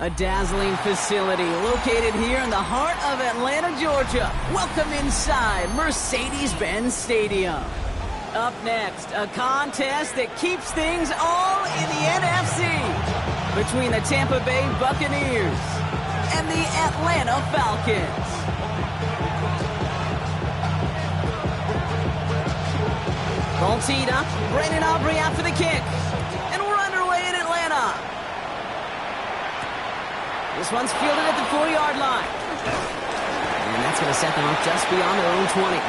A dazzling facility located here in the heart of Atlanta, Georgia. Welcome inside Mercedes-Benz Stadium. Up next, a contest that keeps things all in the NFC between the Tampa Bay Bucaneers and the Atlanta Falcons. Ball teed up, Brandon Aubrey out for the kick. And we're underway in Atlanta. This one's fielded at the 4-yard line. And that's going to set them up just beyond their own 20.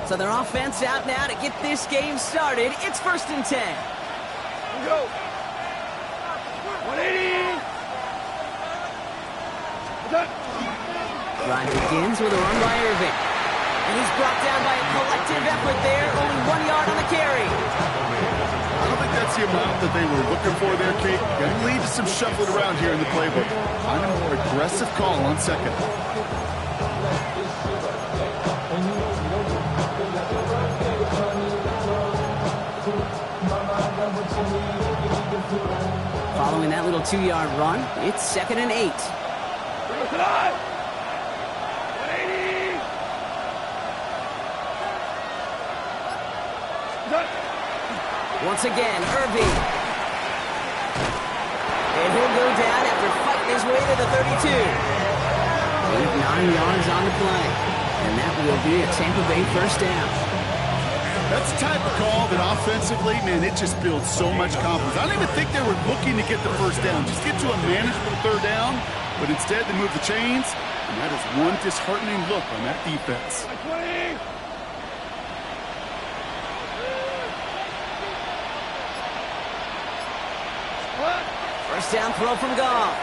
So their offense out now to get this game started. It's 1st and 10. Go. 180. Drive begins with a run by Irving. And he's brought down by a collective effort there. Only 1 yard on the carry. I don't think that's the amount that they were looking for there, Kate. Got to lead to some shuffling around here in the playbook. Find a more aggressive call on second. Following that little 2-yard run, it's 2nd and 8. Once again, Irving. And he'll go down after fighting his way to the 32. 9 yards on the play. And that will be a Tampa Bay 1st down. That's the type of call that offensively, man, it just builds so much confidence. I don't even think they were looking to get the 1st down. Just get to a manageable 3rd down. But instead, they move the chains. And that is one disheartening look on that defense. 20. First down throw from Goff.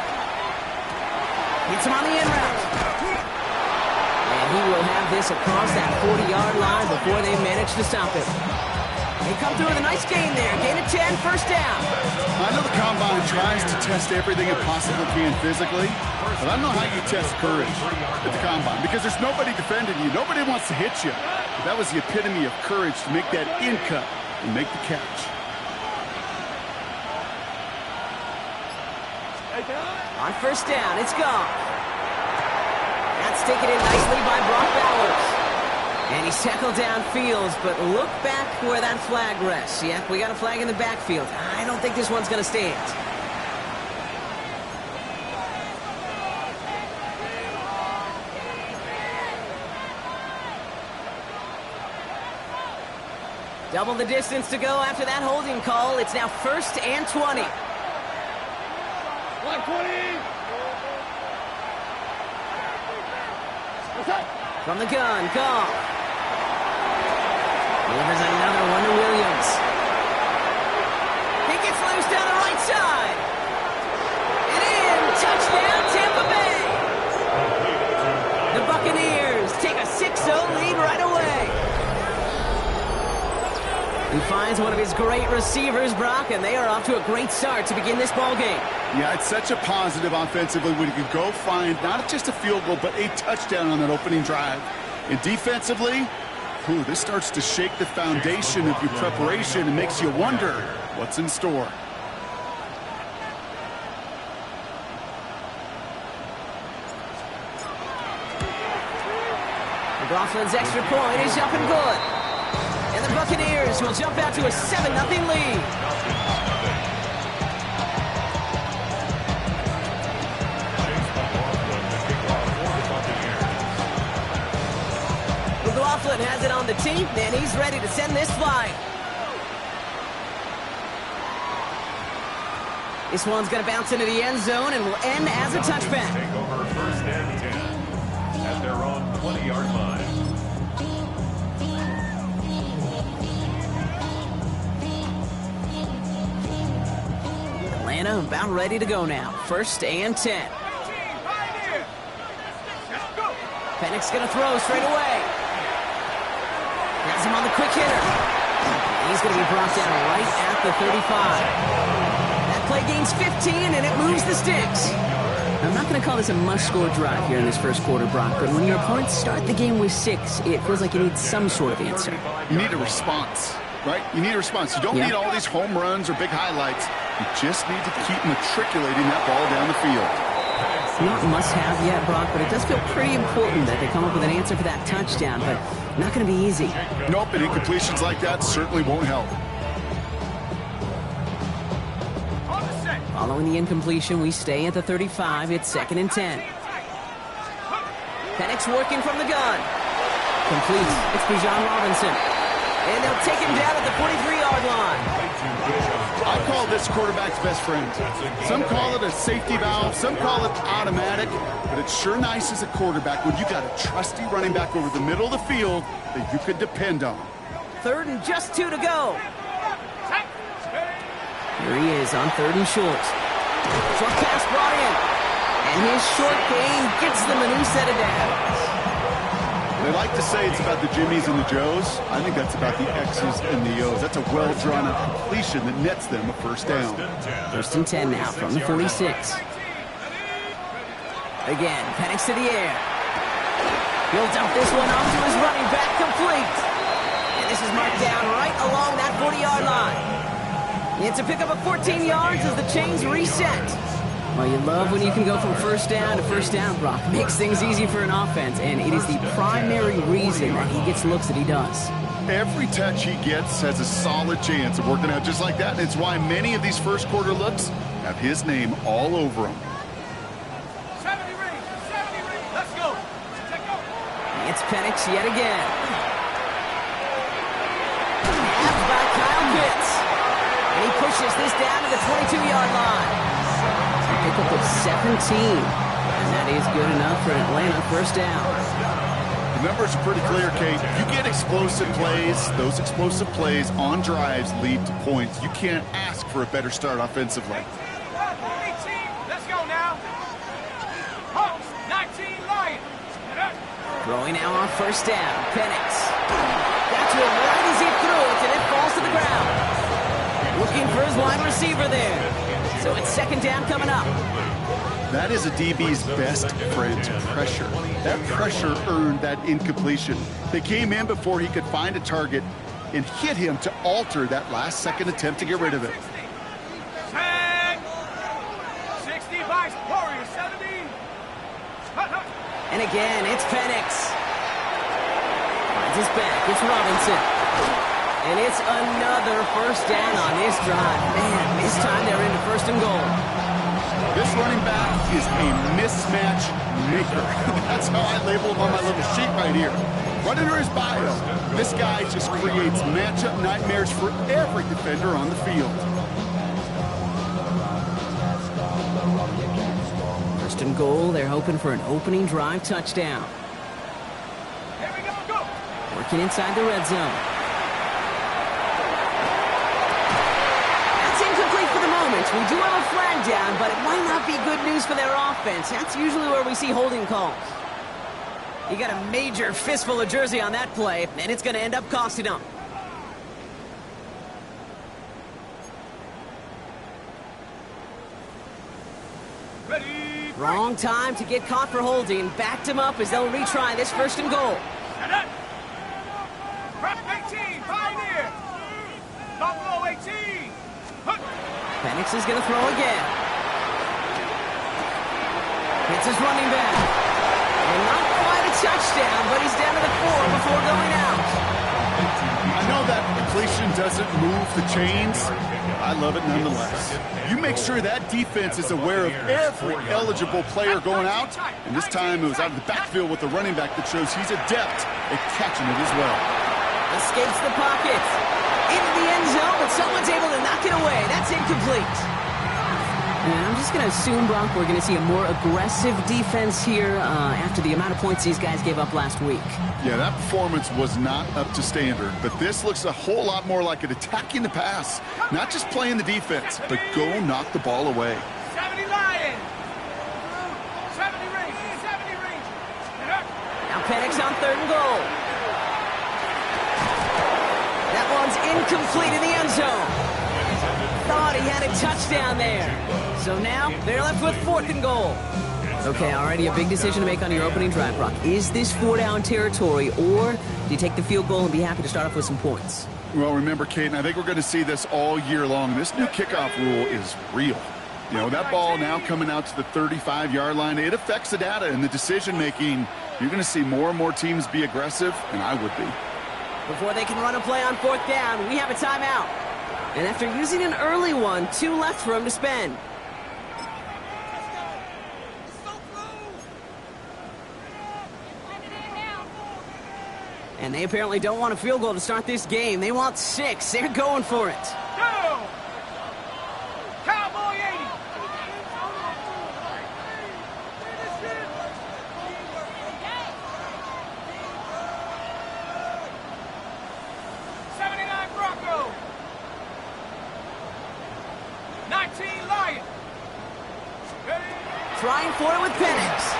Hits him on the in route. And he will have this across that 40-yard line before they manage to stop him. They come through with a nice gain there. Gain of 10, 1st down. I know the Combine tries to test everything it possibly can physically, but I don't know how you test courage at the Combine because there's nobody defending you. Nobody wants to hit you. But that was the epitome of courage to make that in cut and make the catch. On 1st down, it's gone. That's taken in nicely by Brock Bowers. And he's tackled downfield, but look back where that flag rests. Yep, we got a flag in the backfield. I don't think this one's going to stand. Double the distance to go after that holding call. It's now 1st and 20. 120. From the gun, Goff. Delivers another one to Williams. He gets loose down the right side. And in, touchdown Tampa Bay. The Buccaneers take a 6-0 lead right away. He finds one of his great receivers, Brock, and they are off to a great start to begin this ball game. Yeah, it's such a positive offensively when you can go find not just a field goal, but a touchdown on that opening drive. And defensively, this starts to shake the foundation of your preparation and makes you wonder what's in store. McLaughlin's extra point is up and good. And the Buccaneers will jump out to a 7-0 lead. McLaughlin has it on the tee, and he's ready to send this flying. This one's going to bounce into the end zone and will end as a touchback. Take over 1st and 10 at their own 20-yard line. Atlanta about ready to go now. 1st and 10. Penix going to throw straight away. Has him on the quick hitter. He's going to be brought down right at the 35. That play gains 15, and it moves the sticks. I'm not going to call this a must-score drive here in this first quarter, Brock, but when your opponents start the game with 6, it feels like you need some sort of answer. You need a response, right? You need a response. You don't need all these home runs or big highlights. You just need to keep matriculating that ball down the field. Not must-have yet, Brock, but it does feel pretty important that they come up with an answer for that touchdown, but not going to be easy. Nope, and incompletions like that certainly won't help. Following the incompletion, we stay at the 35. It's 2nd and 10. Penix working from the gun. Complete. It's Bijan Robinson. And they'll take him down at the 43-yard line. I call this quarterback's best friend. Some call it a safety valve, some call it automatic, but it's sure nice as a quarterback when you got a trusty running back over the middle of the field that you could depend on. 3rd and just 2 to go. Here he is on 3rd and short. Short pass brought in. And his short gain gets them a new set of downs. They like to say it's about the Jimmies and the Joes. I think that's about the X's and the O's. That's a well-drawn-up completion that nets them a 1st down. 1st and 10 now from the 46. Again, Penix to the air. He'll dump this one off to his running back, complete. And this is marked down right along that 40-yard line. It's a pickup of 14 yards as the chains reset. Well, you love when you can go from 1st down to 1st down, Brock. Makes things easy for an offense, and it is the primary reason that he gets looks that he does. Every touch he gets has a solid chance of working out just like that, and it's why many of these first quarter looks have his name all over them. 70 ring, let's go. It's Penix yet again. Nabbed by Kyle Pitts. And he pushes this down to the 22-yard line. Pickup of 17. And that is good enough for Atlanta 1st down. The numbers are pretty clear, Kate. You get explosive plays. Those explosive plays on drives lead to points. You can't ask for a better start offensively. 18, let's go now. Hawks, 19 Lions. Throwing now on 1st down. Penix. Got to him right as he threw it, and it falls to the ground. Looking for his wide receiver there. So it's 2nd down coming up. That is a DB's best friend, pressure. That pressure earned that incompletion. They came in before he could find a target and hit him to alter that last-second attempt to get rid of it. 60 Vice Warrior 70. And again, it's Penix. Finds his back. It's Robinson. And it's another 1st down on this drive. Man, this time they're into 1st and goal. This running back is a mismatch maker. That's how I label him on my little sheet right here. Right under his bio, this guy just creates matchup nightmares for every defender on the field. 1st and goal, they're hoping for an opening drive touchdown. Here we go. Working inside the red zone. We do have a flag down, but it might not be good news for their offense. That's usually where we see holding calls. He got a major fistful of jersey on that play, and it's going to end up costing him. Wrong time to get caught for holding. Backed him up as they'll retry this 1st and goal. Prep 18, Pioneer. Buffalo 18. Penix is going to throw again. Hits his running back. And not quite a touchdown, but he's down to the 4 before going out. I know that completion doesn't move the chains. I love it nonetheless. You make sure that defense is aware of every eligible player going out. And this time it was out of the backfield with the running back that shows he's adept at catching it as well. Escapes the pocket. Into the end zone, but someone's able to knock it away. That's incomplete. And I'm just going to assume, Brock, we're going to see a more aggressive defense here after the amount of points these guys gave up last week. Yeah, that performance was not up to standard, but this looks a whole lot more like it attacking the pass. Not just playing the defense, but go knock the ball away. 70 Lions. 70 Rangers. 70 Rangers. Now Penix on 3rd and goal. That one's incomplete in the end zone. Thought he had a touchdown there. So now they're left with 4th and goal. Okay, already a big decision to make on your opening drive, Brock. Is this 4-down territory, or do you take the field goal and be happy to start off with some points? Well, remember, Kate, I think we're going to see this all year long. This new kickoff rule is real. You know, that ball now coming out to the 35-yard line, it affects the data and the decision-making. You're going to see more and more teams be aggressive, and I would be. Before they can run a play on 4th down, we have a timeout. And after using an early one, 2 left for him to spend. And they apparently don't want a field goal to start this game. They want 6. They're going for it. Go! Cowboy 80. 79 Bronco. 19 Lion. Trying for it with Penix.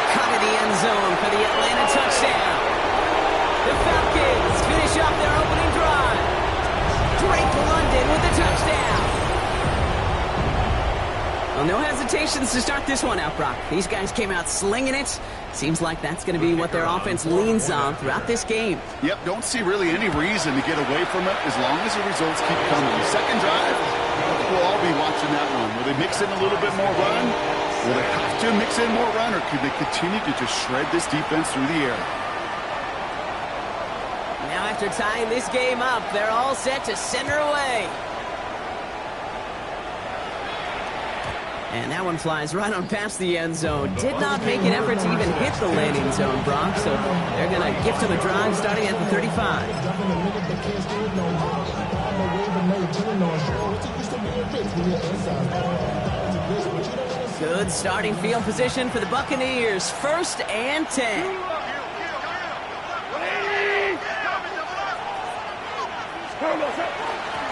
Cut in the end zone for the Atlanta touchdown. The Falcons finish off their opening drive. Drake London with the touchdown. Well, no hesitations to start this one out, Brock. These guys came out slinging it. Seems like that's going to be what their offense leans on throughout this game. Yep, don't see really any reason to get away from it as long as the results keep coming. The second drive, we'll all be watching that one. Will they mix in a little bit more run? Will they have to mix in more run, or could they continue to just shred this defense through the air? Now after tying this game up, they're all set to center away. And that one flies right on past the end zone. Did not make an effort to even hit the landing zone, Brock. So they're going to gift him a drive starting at the 35. Good starting field position for the Buccaneers. 1st and 10.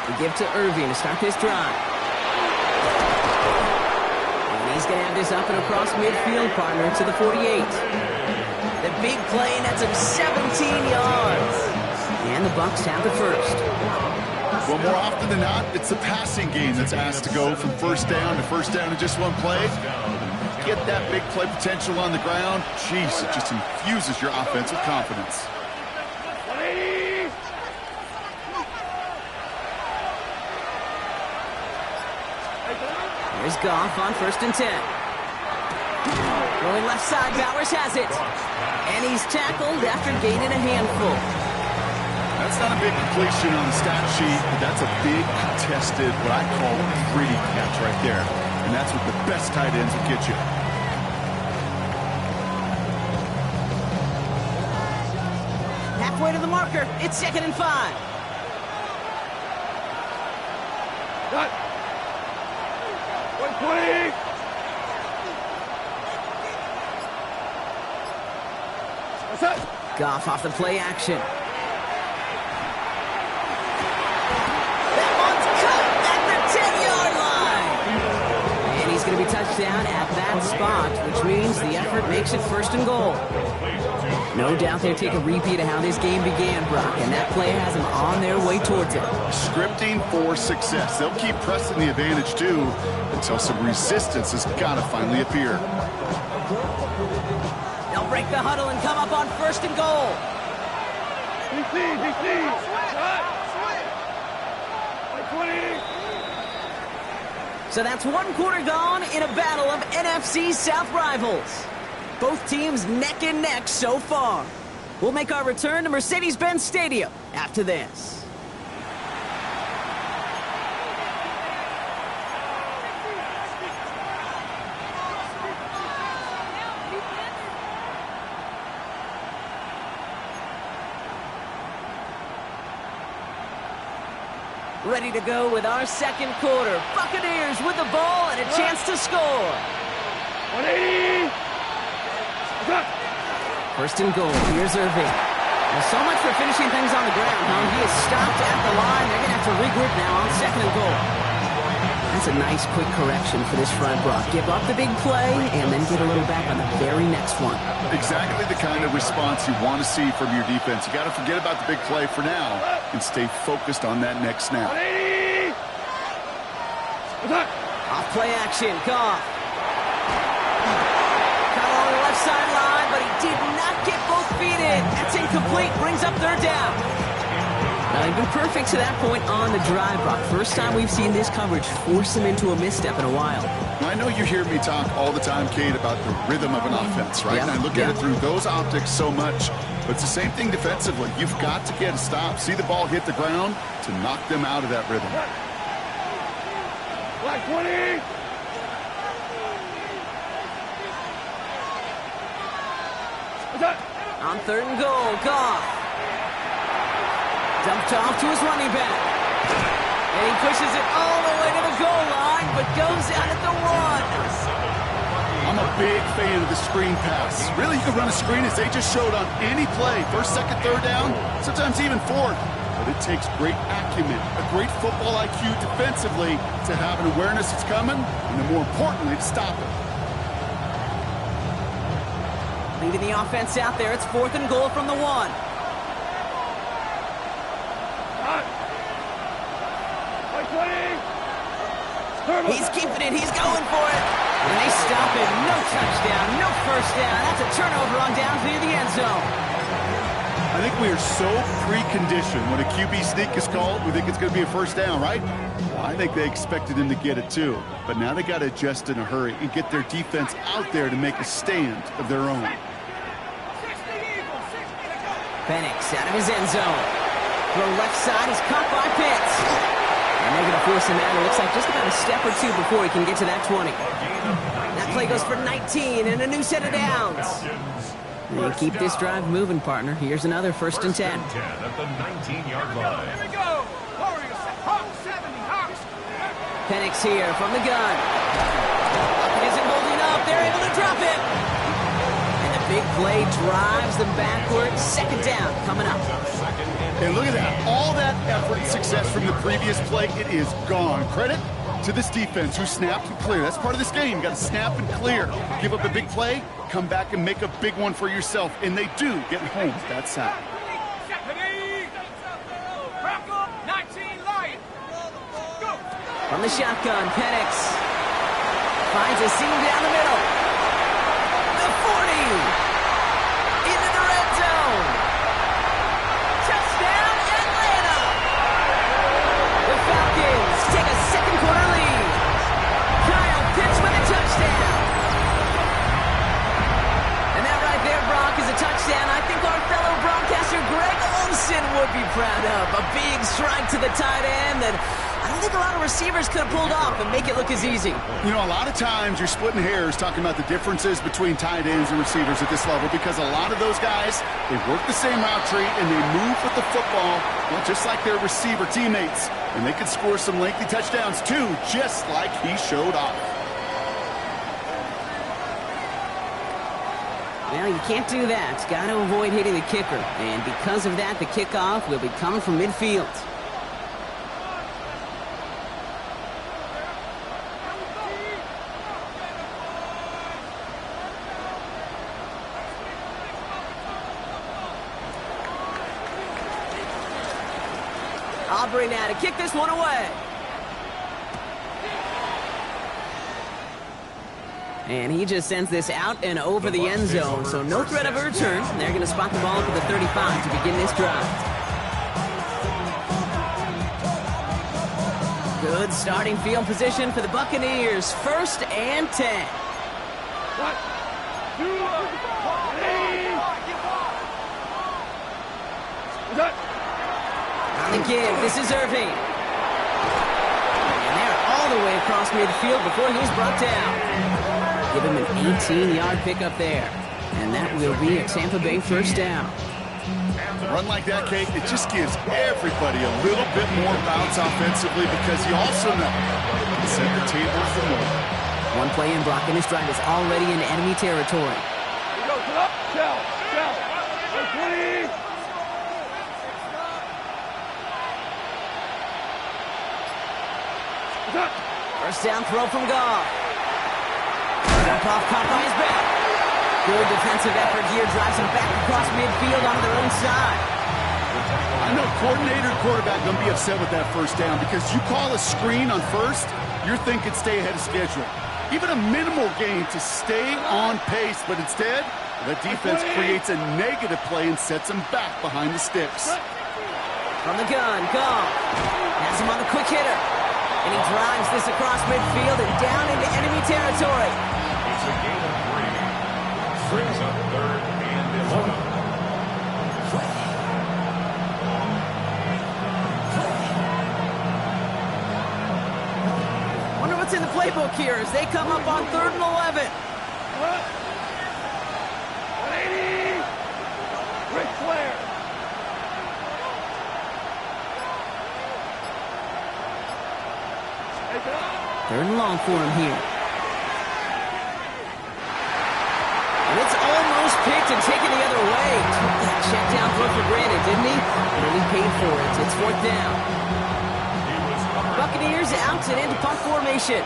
We give to Irving to start this drive. He's going to have this up and across midfield, partner, to the 48. The big play nets him 17 yards. And the Bucs have the 1st. Well, more often than not, it's the passing game that's asked to go from 1st down to 1st down in just one play. Get that big play potential on the ground. Jeez, it just infuses your offense with confidence. Here's Goff on 1st and 10. Going left side, Bowers has it. And he's tackled after gaining a handful. That's not a big completion on the stat sheet, but that's a big contested, what I call a gritty catch right there. And that's what the best tight ends will get you. Halfway to the marker. It's 2nd and 5. Cut. 120. What's up? Goff off the play action. Going to be touched down at that spot, which means the effort makes it 1st and goal. No doubt they'll take a repeat of how this game began, Brock, and that play has them on their way towards it. Scripting for success. They'll keep pressing the advantage, too, but until some resistance has got to finally appear. They'll break the huddle and come up on 1st and goal. So that's 1 quarter gone in a battle of NFC South rivals. Both teams neck and neck so far. We'll make our return to Mercedes-Benz Stadium after this. Ready to go with our 2nd quarter. Buccaneers with the ball and a chance to score. 180. 1st and goal. Here's Irving. Well, so much for finishing things on the ground, huh? He is stopped at the line. They're going to have to regroup now on 2nd and goal. That's a nice quick correction for this front, Brock. Give up the big play and then get a little back on the very next one. Exactly the kind of response you want to see from your defense. You got to forget about the big play for now and stay focused on that next snap. 180. Off play action. Goff. Cut along the left sideline, but he did not get both feet in. That's incomplete. Brings up 3rd down. Now, they've been perfect to that point on the drive, Brock. First time we've seen this coverage force him into a misstep in a while. I know you hear me talk all the time, Kate, about the rhythm of an offense, right? And I look at it through those optics so much. But it's the same thing defensively. You've got to get a stop, see the ball hit the ground to knock them out of that rhythm. Black 20. On 3rd and goal, Goff. Dumped off to his running back. And he pushes it all the way to the goal line, but goes out at the 1. I'm a big fan of the screen pass. Really, you can run a screen as they just showed on any play. 1st, 2nd, 3rd down, sometimes even 4th. But it takes great acumen, a great football IQ defensively to have an awareness it's coming, and then more importantly, to stop it. Leading the offense out there, it's 4th and goal from the 1. He's keeping it. He's going for it. And they stop it. No touchdown. No 1st down. That's a turnover on downs near the end zone. I think we are so preconditioned when a QB sneak is called, we think it's going to be a 1st down, right? Well, I think they expected him to get it too. But now they got to adjust in a hurry and get their defense out there to make a stand of their own. Penix out of his end zone. Throw left side. He's caught by Pitts. And they're going to force him out, it looks like, just about a step or 2 before he can get to that 20. That play goes for 19 and a new set of downs. And keep this drive moving, partner. Here's another 1st and 10. At the 19-yard line. Here we go. Warriors, Hawks 70, Hawks. Penix here from the gun. Isn't holding up. They're able to drop it. And the big play drives them backwards. 2nd down coming up. And look at that. All that effort and success from the previous play, it is gone. Credit to this defense who snapped and cleared. That's part of this game. You got to snap and clear. Give up a big play, come back and make a big one for yourself. And they do get home that side. 19 Lions. Go. From the shotgun, Penix finds a seam down the middle. The 40. Into the red zone. Touchdown, Atlanta. The Falcons take a 2nd quarter lead. Kyle Pitts with a touchdown. And that right there, Brock, is a touchdown I think our fellow broadcaster Greg Olsen would be proud of. A big strike to the tight end that I don't think a lot of receivers could have pulled off and make it look as easy. You know, a lot of times you're splitting hairs talking about the differences between tight ends and receivers at this level because a lot of those guys, they work the same route tree and they move with the football, well, just like their receiver teammates. And they could score some lengthy touchdowns too, just like he showed off. Well, you can't do that. Got to avoid hitting the kicker. And because of that, the kickoff will be coming from midfield. Aubrey now to kick this one away. And he just sends this out and over the end zone, so no threat of a return. They're going to spot the ball up at the 35 to begin this drive. Good starting field position for the Buccaneers. 1st and 10. 1, 2, 3. On the give, this is Irving. And they're all the way across midfield before he's brought down. Give him an 18-yard pickup there. And that will be a Tampa Bay 1st down. A run like that, Kate, it just gives everybody a little bit more bounce offensively because you also know you can set the table for more. One play in blocking this drive is already in enemy territory. Shell. 20. First down throw from Goff. Jump off caught by his back. Good defensive effort here drives him back across midfield onto their own side. I know coordinator and quarterback going to be upset with that 1st down because you call a screen on 1st, you're thinking stay ahead of schedule. Even a minimal gain to stay on pace, but instead, the defense creates a negative play and sets him back behind the sticks. From the gun, Goff has him on the quick hitter. And he drives this across midfield and down into enemy territory. It's a gain of 3. Brings up 3rd and 11. Wonder what's in the playbook here as they come up on 3rd and 11. 180. Ric Flair. 3rd and long for him here. And it's almost picked and taken the other way. Took that check down throw for granted, didn't he? Really paid for it. It's 4th down. Buccaneers out and into punt formation.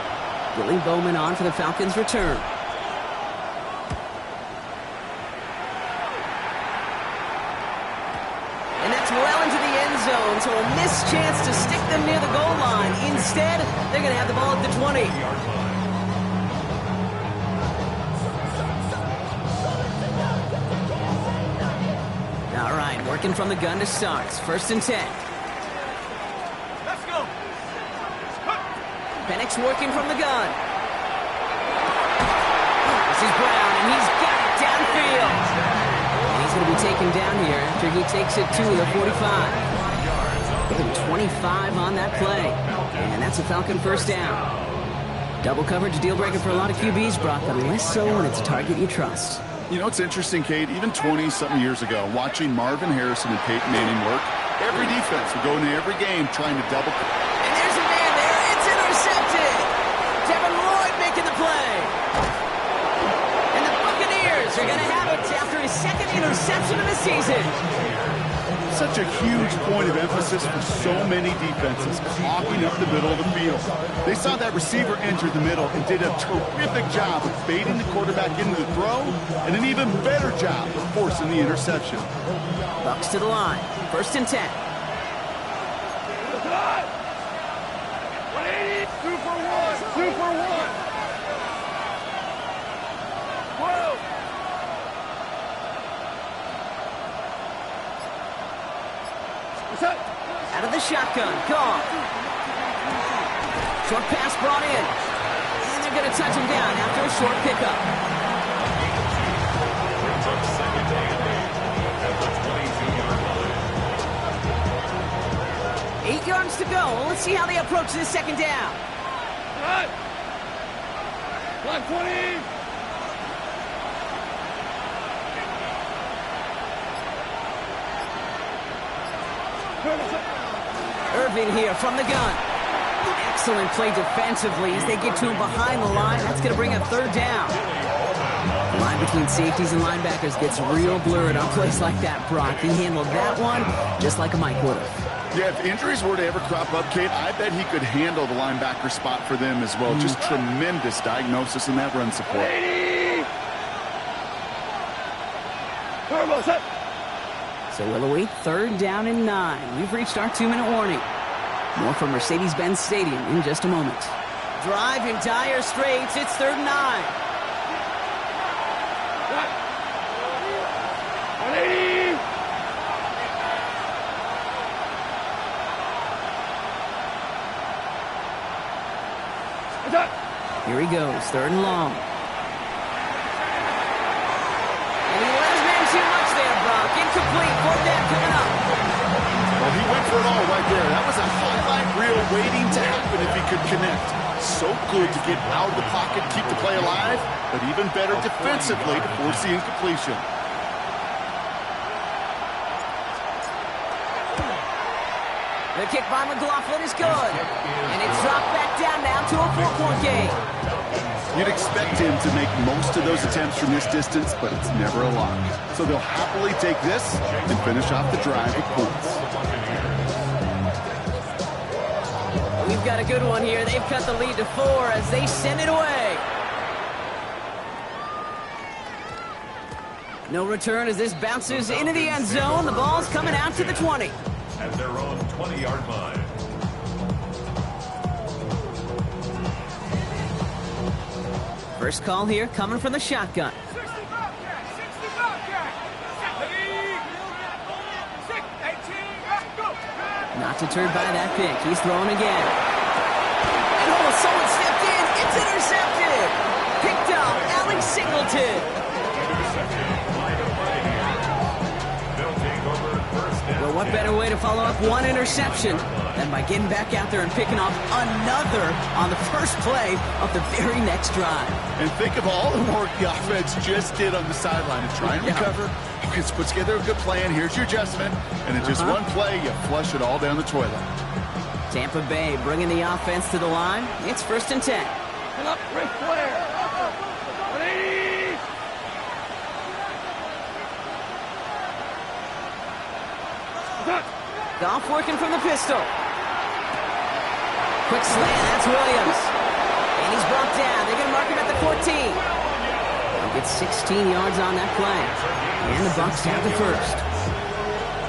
Billy Bowman on for the Falcons' return. And that's well into the end zone, so a missed chance to stick them near the goal line. Instead, they're going to have the ball at the 20. All right, working from the gun to start. 1st and 10. Let's go. Penix working from the gun. This is Brown, and he's got it downfield. And he's going to be taken down here after he takes it to the 45. Give him 25 on that play. And that's a Falcon 1st down. Double coverage deal breaker for a lot of QBs, Brock, but less so when it's a target you trust. You know, it's interesting, Kate, even 20-something years ago, watching Marvin Harrison and Peyton Manning work, every defense would go into every game trying to double. And there's a man there. It's intercepted. Devin Lloyd making the play. And the Buccaneers are going to have it after his 2nd interception of the season. Such a huge point of emphasis for so many defenses, clogging up the middle of the field. They saw that receiver enter the middle and did a terrific job of baiting the quarterback into the throw, and an even better job of forcing the interception. Bucks to the line. 1st and 10. 180. 2 for 1. 2 for 1. 12. Out of the shotgun. Gone. Short pass brought in. And they're going to touch him down after a short pickup. Brings up 2nd and 8 at the 22-yard line. 8 yards to go. Well, let's see how they approach this 2nd down. Cut. 120. Irving here from the gun. Excellent play defensively as they get to him behind the line. That's going to bring up 3rd down. The line between safeties and linebackers gets real blurred on plays like that, Brock. He handled that one just like a Mike would have. Yeah, if injuries were to ever crop up, Kate, I bet he could handle the linebacker spot for them as well. Just tremendous diagnosis in that run support. 80. Turbo set. So we'll await 3rd down and 9. We've reached our 2-minute warning. More from Mercedes-Benz Stadium in just a moment. Drive in dire straits. It's 3rd and 9. 180. Attack. Here he goes, 3rd and long. And he let his man too much there, Brock. Incomplete, 4th down coming up. Well, he went for it all right there. That was a highlight reel waiting to happen if he could connect. So good to get out of the pocket, keep the play alive, but even better defensively to force the incompletion. The kick by McLaughlin is good. And it's dropped back down now to a 4-point game. You'd expect him to make most of those attempts from this distance, but it's never a lot. So they'll happily take this and finish off the drive with points. We've got a good one here. They've cut the lead to 4 as they send it away. No return as this bounces into the end zone. The ball's coming out to the 20. At their own 20-yard line. First call here coming from the shotgun. 60 Not deterred by that pick. He's throwing again. And oh, someone stepped in. It's intercepted. Picked up Alex Singleton. Well, what better way to follow up one interception than by getting back out there and picking off another on the first play of the very next drive. And think of all the work the offense just did on the sideline to try and recover. Just put together a good plan. Here's your adjustment. And in just one play, you flush it all down the toilet. Tampa Bay bringing the offense to the line. It's 1st and 10. Pull up, Ric Flair. 180. Goff working from the pistol. Quick slant, that's Williams. And he's brought down. They're going to mark him at the 14. They'll get 16 yards on that play. And the Bucs have the first.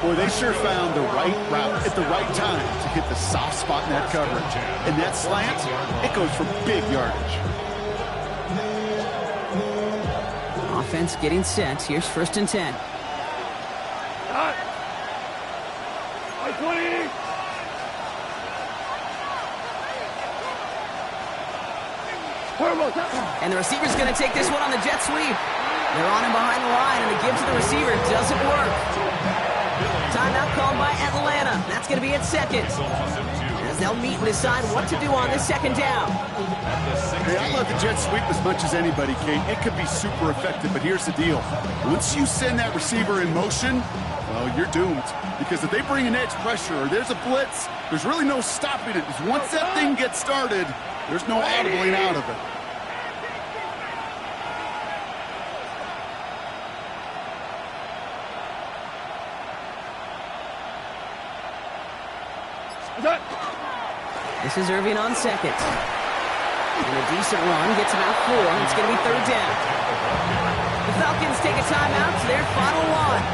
Boy, they sure found the right route at the right time to hit the soft spot in that coverage. And that slant, it goes for big yardage. Offense getting set. Here's 1st and 10. Cut. 20. And the receiver's going to take this one on the jet sweep. They're on him behind the line, and the give to the receiver doesn't work. Timeout called by Atlanta. That's going to be its 2nd. As they'll meet and decide what to do on this 2nd down. Hey, I love the jet sweep as much as anybody, Kate. It could be super effective, but here's the deal. Once you send that receiver in motion, well, you're doomed. Because if they bring an edge pressure or there's a blitz, there's really no stopping it. Because once that thing gets started, there's no audibling out of it. This is Irving on 2nd. And a decent run gets about 4. It's going to be 3rd down. The Falcons take a timeout to their final one.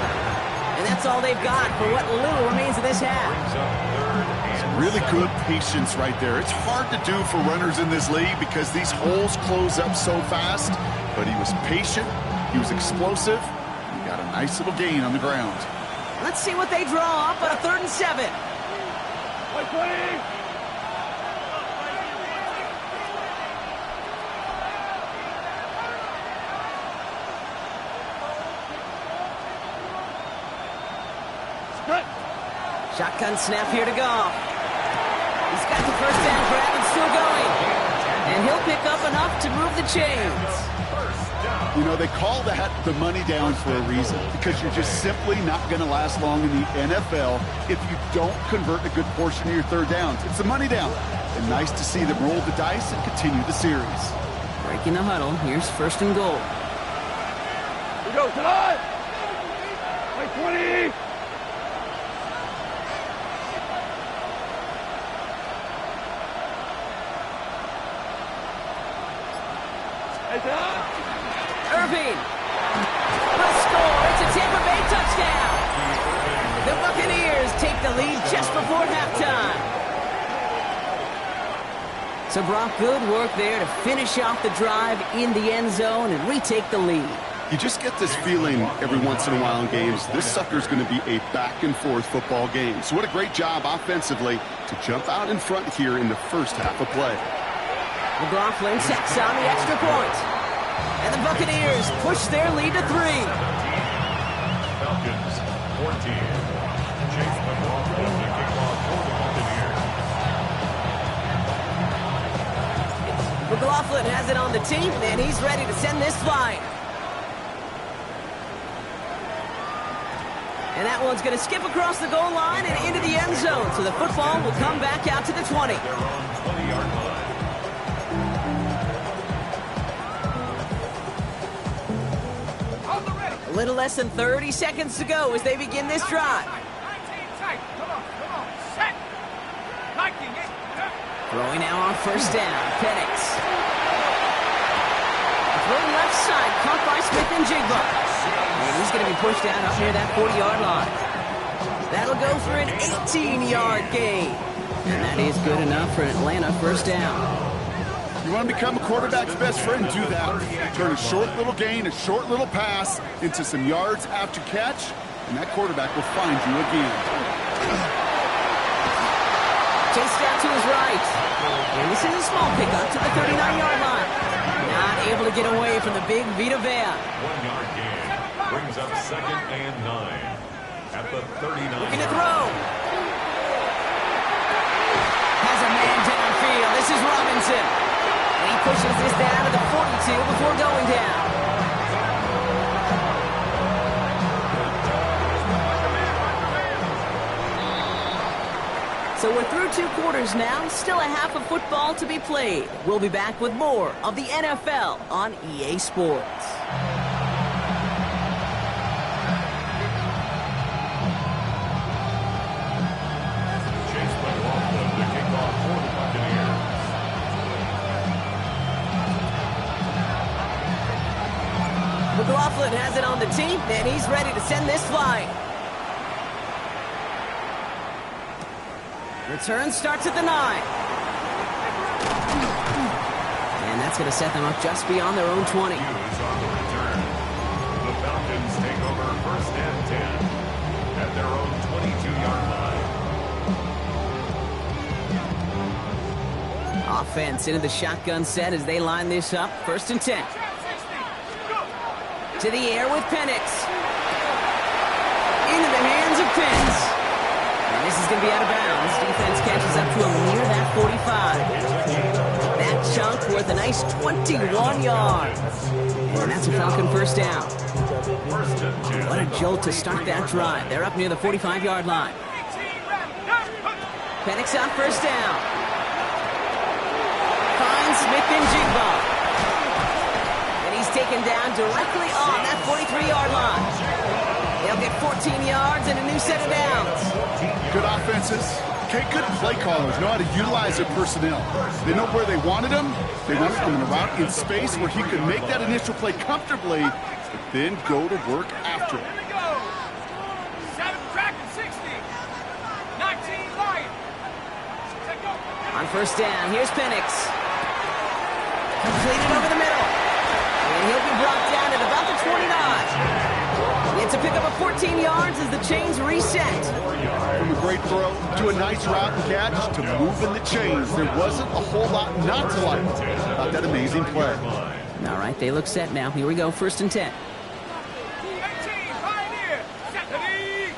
And that's all they've got for what little remains of this half. Really good patience right there. It's hard to do for runners in this league because these holes close up so fast. But he was patient. He was explosive. He got a nice little gain on the ground. Let's see what they draw up on a 3rd and 7. 20. Shotgun snap here to Goff. He's got the 1st down grab and still going. And he'll pick up enough to move the chains. You know, they call that the money down for a reason because you're just simply not going to last long in the NFL if you don't convert a good portion of your 3rd downs. It's the money down. And nice to see them roll the dice and continue the series. Breaking the huddle. Here's 1st and goal. We go tonight. 20. Irving will score. It's a Tampa Bay touchdown. The Buccaneers take the lead just before halftime. So, Brock, good work there to finish off the drive in the end zone and retake the lead. You just get this feeling every once in a while in games, this sucker's going to be a back-and-forth football game. So what a great job offensively to jump out in front here in the first half of play. McLaughlin sets on the extra point. And the Buccaneers push their lead to 3. Falcons 14. Chase McLaughlin to kick off for the Buccaneers. McLaughlin has it on the team, and he's ready to send this flying. And that one's going to skip across the goal line and into the end zone. So the football will come back out to the 20. Their own 20-yard line. A little less than 30 seconds to go as they begin this drive. Throwing now on first down. Penix. Throw left side, caught by Smith-Njigba. And he's going to be pushed out up near that 40-yard line. That'll go for an 18-yard gain. And that is good enough for an Atlanta first down. You want to become a quarterback's best friend, do that. Turn a short little gain, a short little pass into some yards after catch, and that quarterback will find you again. Chased out to his right. And this is a small pickup to the 39-yard line. Not able to get away from the big Vita Vea. 1-yard gain brings up 2nd and 9 at the 39. Looking to throw. Has a man downfield. This is Robinson. And he pushes this down to the 42 before going down. So we're through 2 quarters now, still a half of football to be played. We'll be back with more of the NFL on EA Sports. Chase McLaughlin to kick off for the Buccaneers. McLaughlin has it on the team, and he's ready to send this flying. Return starts at the 9. And that's going to set them up just beyond their own 20. Hughes on the return. The Falcons take over 1st and 10 at their own 22-yard line. Offense into the shotgun set as they line this up. 1st and 10. To the air with Penix. Into the hands of Pence. And this is going to be out of bounds. Defense catches up to him near that 45. That chunk worth a nice 21 yards. And that's a Falcon first down. What a jolt to start that drive. They're up near the 45-yard line. Penix on first down. Finds Smith-Njigba. And he's taken down directly on that 43-yard line. They'll get 14 yards and a new set of downs. Good offenses. Okay, good play callers know how to utilize their personnel. They know where they wanted him. They wanted him in a route in space where he could make that initial play comfortably, but then go to work after it. 7 tracking 60. 19 Lion. On first down, here's Penix. Completed over the middle. And he'll be brought down at about the 29. It's a pickup of 14 yards as the chains reset. From a great throw to a nice route and catch to moving the chains. There wasn't a whole lot not to like about that amazing play. All right, they look set now. Here we go, 1st and 10. 18 Pioneer. 70.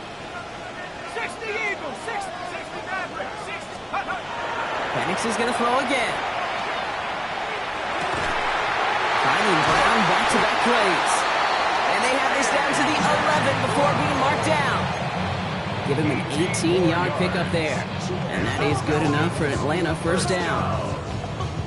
60 Eagles. 60 Maverick. 60. Penix is going to throw again. Finding Brown back-to-back plays. And they have this down to the 11 before being marked down. Give him an 18-yard pickup there. And that is good enough for an Atlanta first down.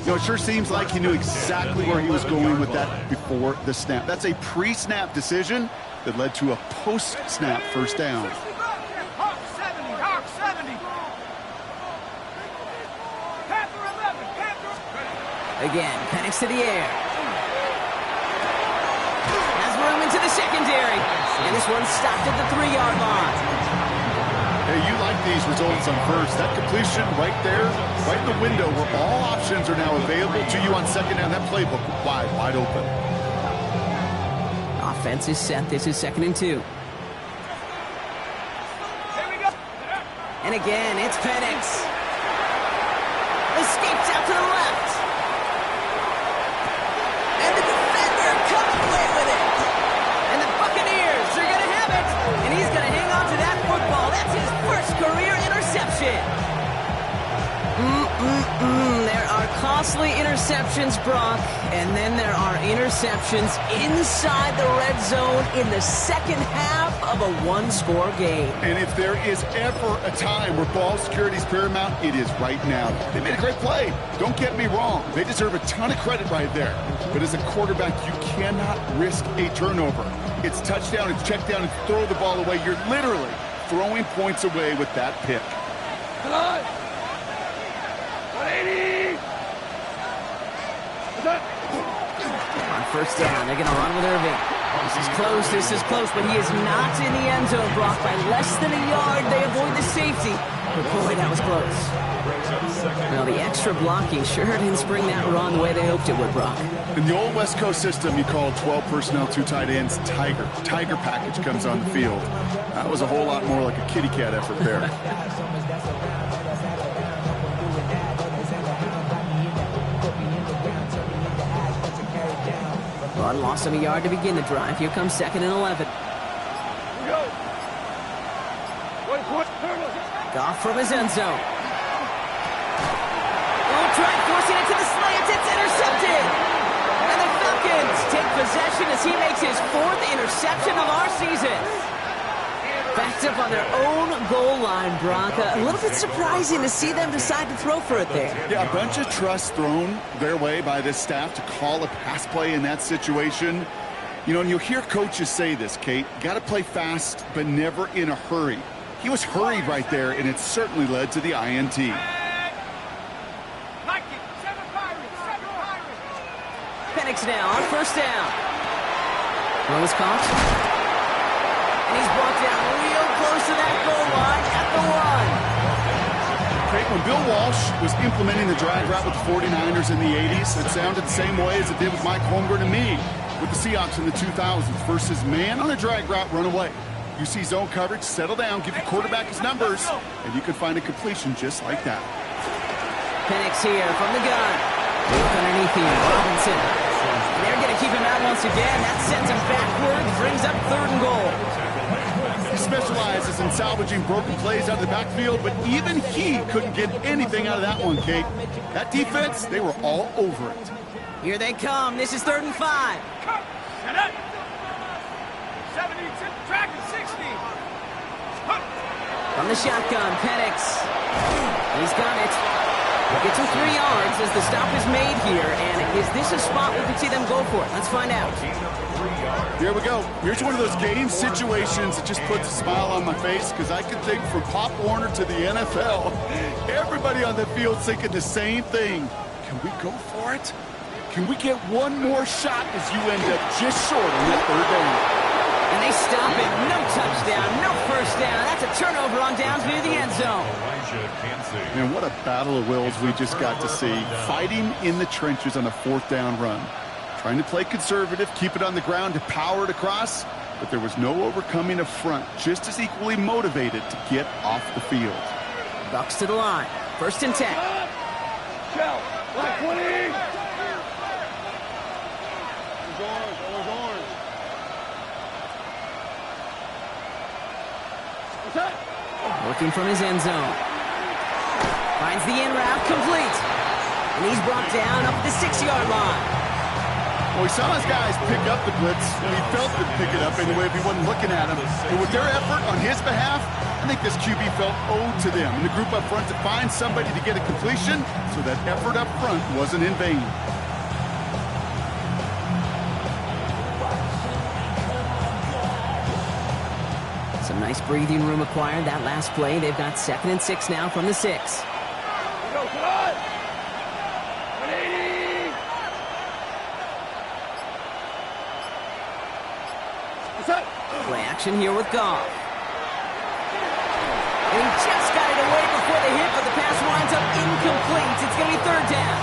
You know, it sure seems like he knew exactly where he was going with that before the snap. That's a pre-snap decision that led to a post-snap first down. Hawk 70. Hawk 70. Panther 11. Panther. Again, Penix to the air. Has room into the secondary. And this one's stopped at the 3-yard line. Hey, you like these results on first. That completion right there, right in the window where all options are now available to you on second down. That playbook wide open. Defense is set. This is 2nd and 2. And again, it's Penix. Escapes out to the left. And the defender comes away with it. And the Buccaneers are going to have it. And he's going to hang on to that football. That's his first career interception. There are costly interceptions, Brock, and then there are interceptions inside the red zone in the second half of a one-score game. And if there is ever a time where ball security is paramount, it is right now. They made a great play. Don't get me wrong. They deserve a ton of credit right there. But as a quarterback, you cannot risk a turnover. It's touchdown, it's check down, it's throw the ball away. You're literally throwing points away with that pick. Come on. 180. On first down, they're going to run with Irving. This is close, but he is not in the end zone, Brock. By less than a yard, they avoid the safety. But boy, that was close. Well, the extra blocking sure didn't spring that run the way they hoped it would, Brock. In the old West Coast system, you call 12 personnel, 2 tight ends, Tiger. Tiger package comes on the field. That was a whole lot more like a kitty cat effort there. Run lost him a yard to begin the drive. Here comes 2nd and 11. Goff from his end zone. Trying forcing it to the slants. It's intercepted. And the Falcons take possession as he makes his 4th interception of our season. Backed up on their own goal line, Brock. A little bit surprising to see them decide to throw for it there. Yeah, a bunch of trust thrown their way by this staff to call a pass play in that situation. You know, and you'll hear coaches say this, Kate. Got to play fast, but never in a hurry. He was hurried right there, and it certainly led to the INT. Penix now on first down. Run is caught. And he's brought down real close to that goal line at the 1. When Bill Walsh was implementing the drag route with the 49ers in the 80s, it sounded the same way as it did with Mike Holmgren and me with the Seahawks in the 2000s versus man on a drag route, run away. You see zone coverage, settle down, give your quarterback his numbers, and you can find a completion just like that. Penix here from the gun. Look underneath him, Robinson. They're going to keep him out once again. That sends him backwards, brings up 3rd and goal. He specializes in salvaging broken plays out of the backfield, but even he couldn't get anything out of that one, Kate. That defense, they were all over it. Here they come. This is 3rd and 5. 70, track and 60. From the shotgun, Penix. He's got it. Gets him 3 yards as the stop is made here. And is this a spot we can see them go for it? Let's find out. Here we go. Here's one of those game situations that just puts a smile on my face because I can think from Pop Warner to the NFL. Everybody on the field thinking the same thing. Can we go for it? Can we get one more shot as you end up just short on that 3rd down? And they stop it. No touchdown, no first down. That's a turnover on downs near the end zone. Man, what a battle of wills we just got to see. Fighting in the trenches on a 4th down run. Trying to play conservative, keep it on the ground to power it across, but there was no overcoming a front just as equally motivated to get off the field. Bucks to the line. 1st and 10. Shell, like 20. Working from his end zone. Finds the in route complete. And he's brought down up the 6-yard line. Well, we saw his guys pick up the blitz, and he felt them pick it up anyway if he wasn't looking at him. And with their effort on his behalf, I think this QB felt owed to them and the group up front to find somebody to get a completion so that effort up front wasn't in vain. Some nice breathing room acquired that last play. They've got 2nd and 6 now from the 6. Go, come on. 180. Play action here with Goff. And he just got it away before the hit, but the pass winds up incomplete. It's going to be 3rd down.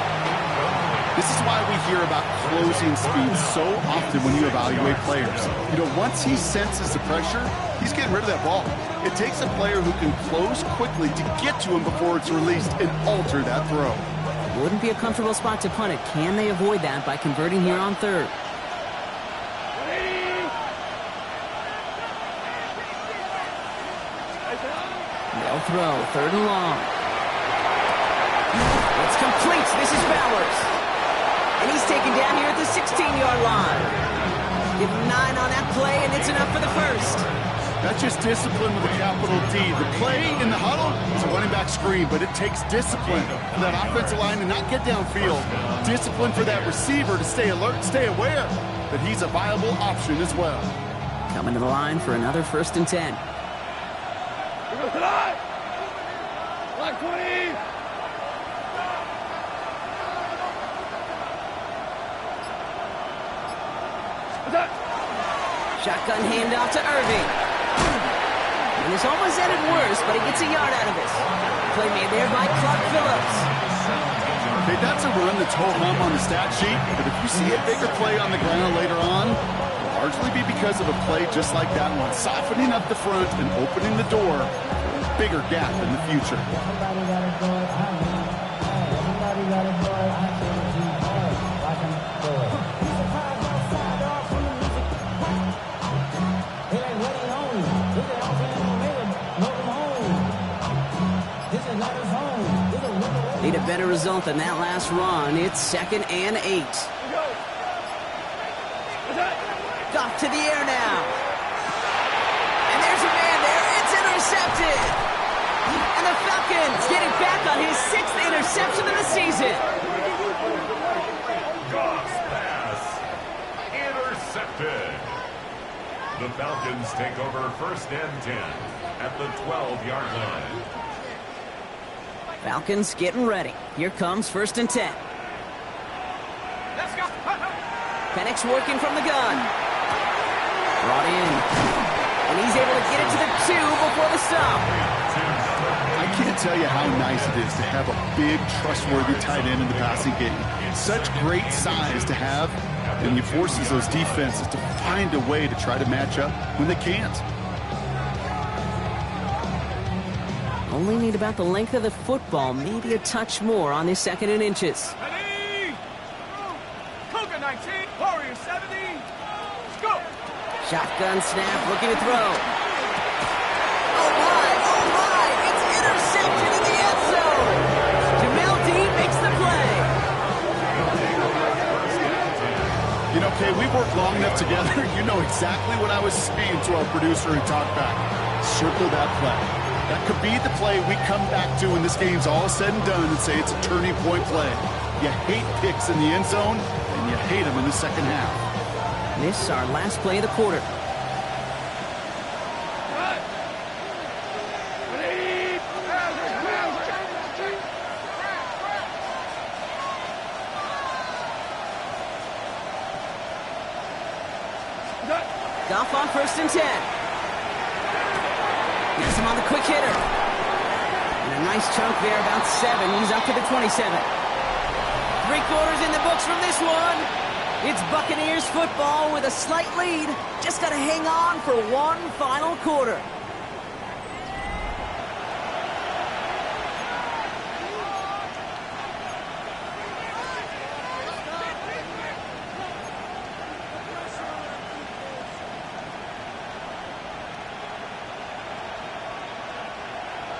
This is why we hear about closing speed so often when you evaluate players. You know, once he senses the pressure, he's getting rid of that ball. It takes a player who can close quickly to get to him before it's released and alter that throw. Wouldn't be a comfortable spot to punt it. Can they avoid that by converting here on third? They'll throw, third and long. It's complete. This is Bowers. And he's taken down here at the 16-yard line. Give him 9 on that play, and it's enough for the first. That's just discipline with a capital D. The play in the huddle is a running back screen, but it takes discipline for that offensive line to not get downfield. Discipline for that receiver to stay alert, stay aware that he's a viable option as well. Coming to the line for another 1st and 10. Black 20. Shotgun handoff to Irving. And this almost ended worse, but he gets a yard out of it. Play made there by Clark Phillips. Okay, that's a run that's ho-hum on the stat sheet, but if you see a bigger play on the ground later on, it'll largely be because of a play just like that one, softening up the front and opening the door for a bigger gap in the future. Need a better result than that last run. It's 2nd and 8. Off to the air now. And there's a man there. It's intercepted. And the Falcons get it back on his 6th interception of the season. Goss pass. Intercepted. The Falcons take over 1st and 10 at the 12-yard line. Falcons getting ready. Here comes 1st and 10. Let's go. Penix working from the gun. Brought in. And he's able to get it to the 2 before the stop. I can't tell you how nice it is to have a big, trustworthy tight end in the passing game. Such great size to have, and he forces those defenses to find a way to try to match up when they can't. Only need about the length of the football, maybe a touch more on this 2nd and inches. Ready? Cougar 19, Warrior 70. Let's go. Shotgun snap, looking to throw. Oh my, it's intercepted in the end zone. Jamel Dean makes the play. You know, Kay, we've worked long enough together. You know exactly what I was saying to our producer and talk back. Circle that play. That could be the play we come back to when this game's all said and done and say it's a turning point play. You hate picks in the end zone, and you hate them in the second half. This is our last play of the quarter. Goff on 1st and 10. Gets him on the quick hitter. And a nice chunk there, about 7. He's up to the 27. 3 quarters in the books from this one. It's Buccaneers football with a slight lead. Just got to hang on for one final quarter.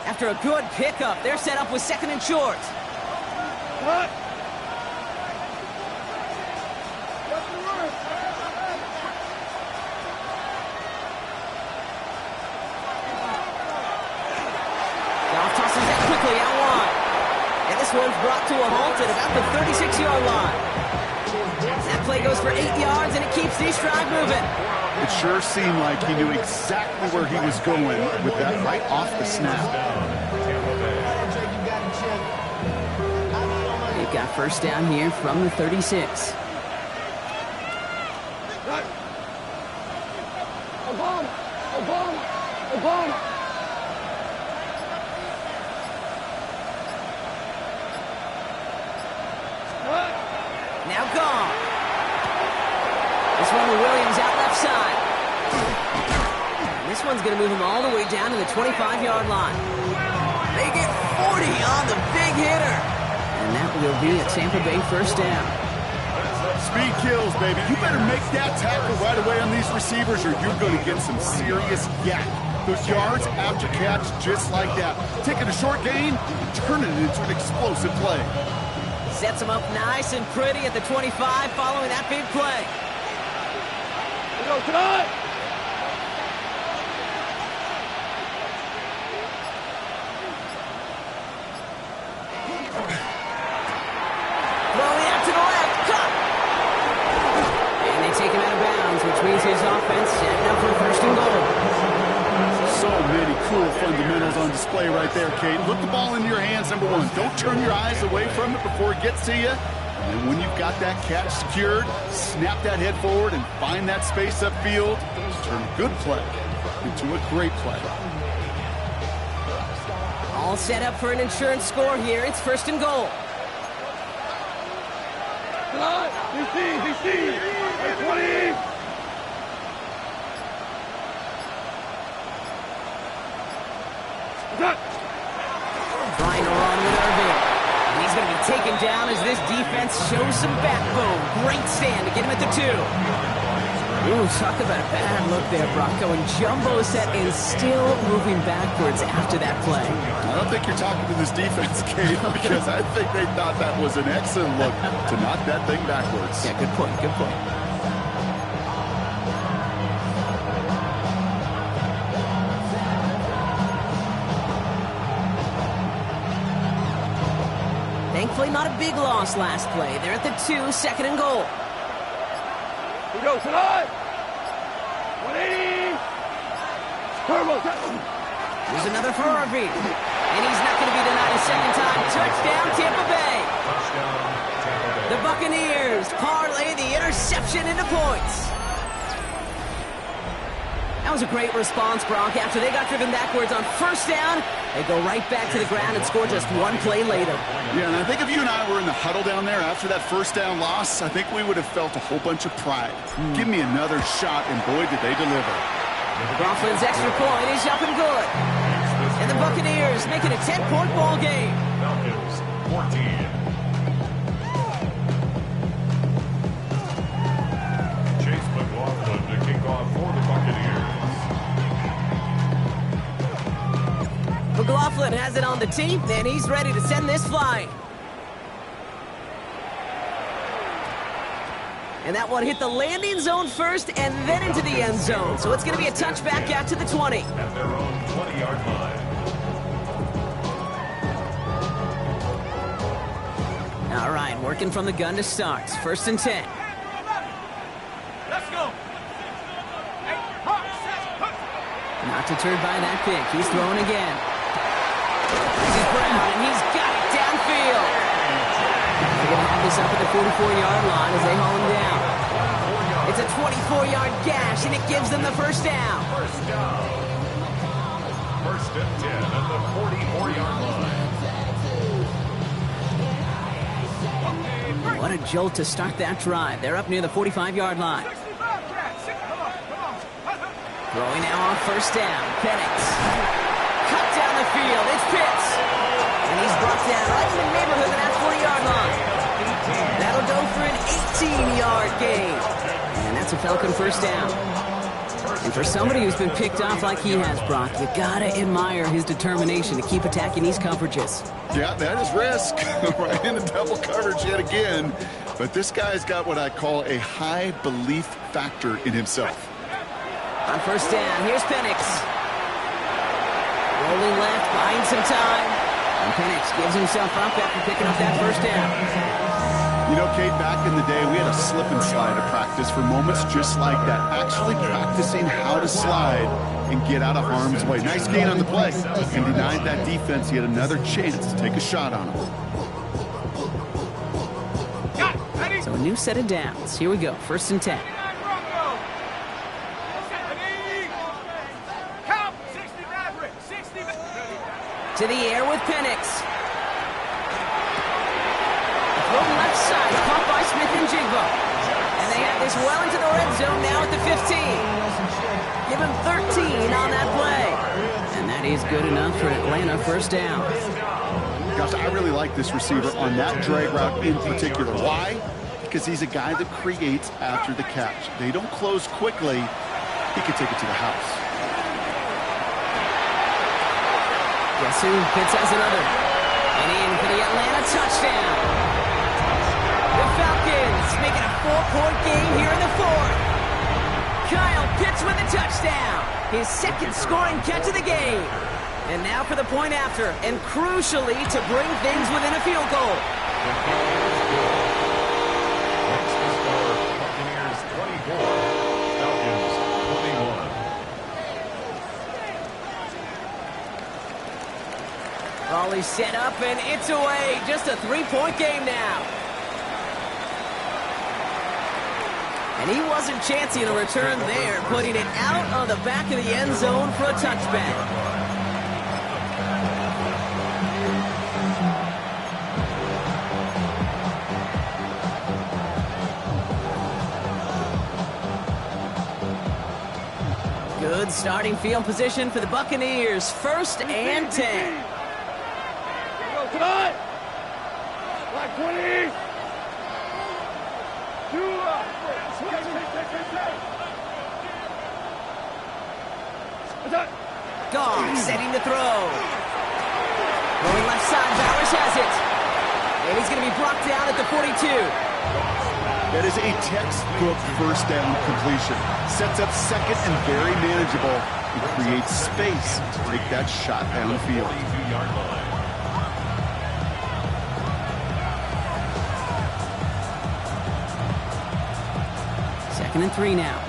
After a good pickup, they're set up with 2nd and short. What? Goff tosses that quickly out wide. And this one's brought to a halt at about the 36-yard line. That play goes for 8 yards, and it keeps these drive moving. It sure seemed like he knew exactly where he was going with that right off the snap. They've got 1st down here from the 36. Obama. to Williams out left side. And this one's going to move him all the way down to the 25-yard line. They get 40 on the big hitter. And that will be a Tampa Bay first down. Speed kills, baby. You better make that tackle right away on these receivers or you're going to get some serious yak. Those yards after catch just like that. Taking a short gain, turning it into an explosive play. Sets him up nice and pretty at the 25 following that big play. We go tonight. Throwing out to the left. Cut. And they take him out of bounds, which means his offense setting up for first and goal. So many cool fundamentals on display right there, Kate. Look the ball into your hands, number one. Don't turn your eyes away from it before it gets to you. And when you've got that catch secured, snap that head forward and find that space upfield. Turn a good play into a great play. All set up for an insurance score here. It's first and goal. Tonight. DC. 20. Trying to run with Irving. And he's going to be taken down as this defense shows some backbone. Great stand to get him at the 2. Ooh, talk about a bad look there, Brock. Going jumbo set and still moving backwards after that play. I don't think you're talking to this defense, Kate, because I think they thought that was an excellent look to knock that thing backwards. Yeah, good point, good point. Thankfully, not a big loss last play. They're at the 2, second and goal. We go tonight. 180. Turbo. Here's another for Irving. And he's not going to be denied a second time. Touchdown, Tampa Bay. The Buccaneers parlay the interception into points. That was a great response, Brock. After they got driven backwards on first down, they go right back to the ground and score just one play later. Yeah, and I think if you and I were in the huddle down there after that first down loss, I think we would have felt a whole bunch of pride. Give me another shot, and boy, did they deliver. Coughlin's extra point is up and good. And the Buccaneers make it a 10-point ball game. Falcons, 14. Chase McLaughlin to kick off for the Buccaneers. McLaughlin has it on the team, and he's ready to send this flying. And that one hit the landing zone first and then into the end zone. So it's going to be a touchback out to the 20. At their own 20-yard line. All right, working from the gun to start. First and 10. Let's go. Not deterred by that pick. He's throwing again. This is Brown, and he's got it downfield. They're going to have this up at the 44-yard line as they haul him down. It's a 24-yard gash, and it gives them the first down. First down. First and 10 at the 44-yard line. What a jolt to start that drive. They're up near the 45-yard line. Throwing now on first down. Penix. Cut down the field. It's Pitts. And he's brought down right in the neighborhood of that 40-yard line. That'll go for an 18-yard gain. And that's a Falcon first down. And for somebody who's been picked off like he has, Brock, you gotta admire his determination to keep attacking these coverages. Yeah, that is risk. Right into double coverage yet again. But this guy's got what I call a high belief factor in himself. On first down, here's Penix. Rolling left, buying some time. And Penix gives himself up after picking up that first down. You know, Kate, back in the day, we had a slip and slide to practice for moments just like that. Actually practicing how to slide and get out of harm's way. Nice gain on the play. And denied that defense yet another chance to take a shot on him. So a new set of downs. Here we go, first and 10. To the air with Penix. Throw left side, caught by Smith and Jigba. And And they have this well into the red zone now at the 15. Give him 13 on that play. And that is good enough for Atlanta first down. Gosh, I really like this receiver on that drag route in particular. Why? Because he's a guy that creates after the catch. They don't close quickly. He can take it to the house. Guess who? Pitts has another. And in for the Atlanta touchdown. The Falcons making a 4-point game here in the fourth. Kyle Pitts with a touchdown. His second scoring catch of the game. And now for the point after, and crucially to bring things within a field goal. Next to score, Bucaneers 24, Falcons 21. Volley set up, and it's away. Just a 3-point game now. And he wasn't chancing a return there, putting it out on the back of the end zone for a touchback. Good starting field position for the Buccaneers. 1st and 10. Tonight, like 20. Goff setting the throw. Going left side, Bowers has it. And he's going to be blocked down at the 42. That is a textbook first down completion. Sets up second and very manageable. It creates space to take that shot downfield. 42-yard line. 2nd and 3 now.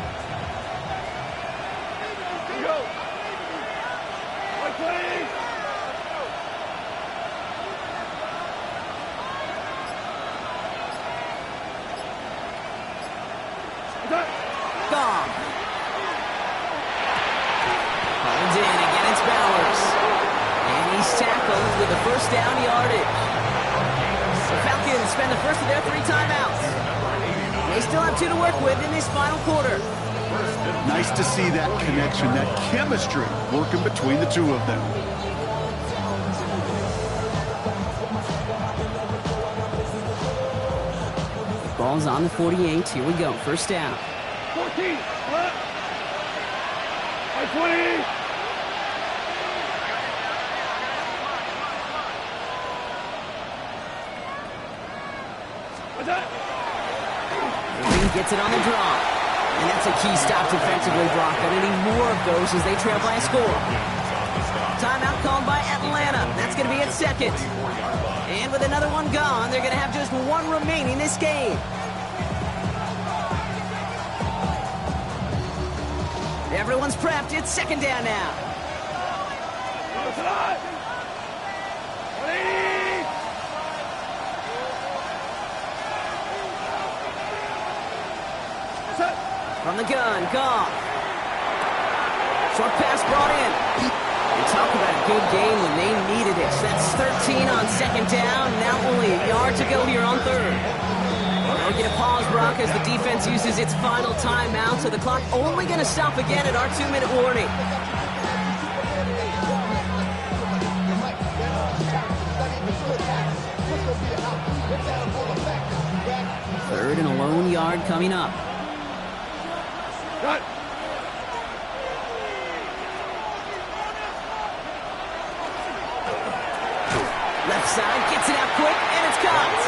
Goff. Holds in, again it's Bowers. And he's tackled with the first down yardage. The Falcons spend the first of their 3 timeouts. They still have 2 to work with in this final quarter. Nice to see that connection, that chemistry working between the two of them. Ball's on the 48. Here we go. First down. 14. Left. By 20. What's that? Gets it on the draw. And that's a key stop defensively, Brock. They need more of those as they trail by a score. Timeout called by Atlanta. That's going to be its 2nd. And with another one gone, they're going to have just 1 remaining this game. Everyone's prepped. It's 2nd down now. From the gun, Goff. Short pass brought in. And talk about a good game when they needed it. That's 13 on 2nd down. Now only a yard to go here on 3rd. We'll get a pause, Brock, as the defense uses its final timeout. So the clock only going to stop again at our 2-minute warning. 3rd and a lone yard coming up. Cut. Left side, gets it out quick, and it's caught.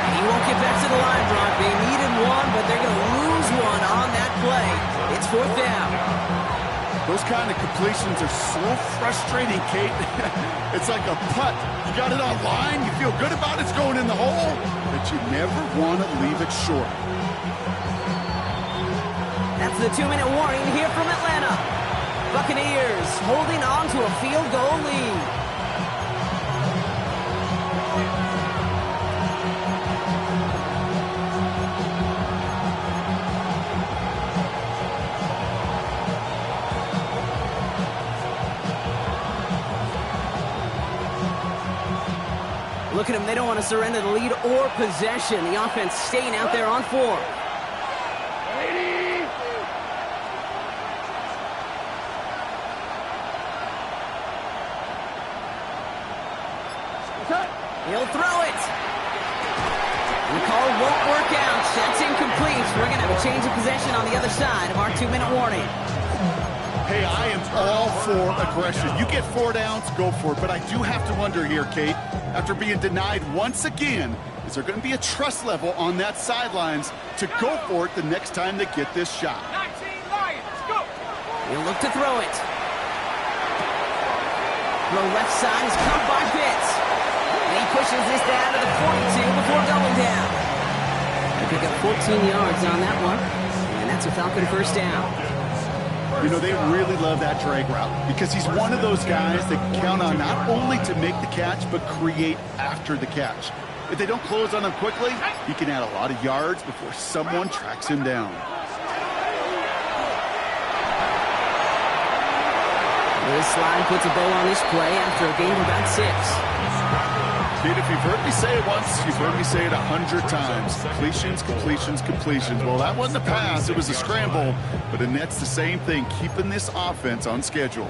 And he won't get back to the line, Brock. They needed 1, but they're going to lose 1 on that play. It's 4th down. Those kind of completions are so frustrating, Kate. It's like a putt. You got it on line, you feel good about it's going in the hole, but you never want to leave it short. That's the 2-minute warning here from Atlanta. Buccaneers holding on to a field goal lead. Look at them. They don't want to surrender the lead or possession. The offense staying out there on 4. He'll throw it. And the call won't work out. That's incomplete. We're going to have a change of possession on the other side of our 2-minute warning. Hey, I am all for aggression. You get 4 downs, go for it. But I do have to wonder here, Kate, after being denied once again, is there going to be a trust level on that sidelines to go for it the next time they get this shot? 19 Lions, go! He'll look to throw it. Throw left side is caught by Pitts. And he pushes this down to the 42 before going down. They pick up 14 yards on that one. And that's a Falcon first down. You know, they really love that drag route because he's one of those guys that can count on not only to make the catch, but create after the catch. If they don't close on him quickly, he can add a lot of yards before someone tracks him down. This slide puts a bow on this play after a gain of about 6. Dude, if you've heard me say it once, you've heard me say it 100 times. Completions, completions, completions. Well, that wasn't a pass. It was a scramble. But Annette's the same thing, keeping this offense on schedule.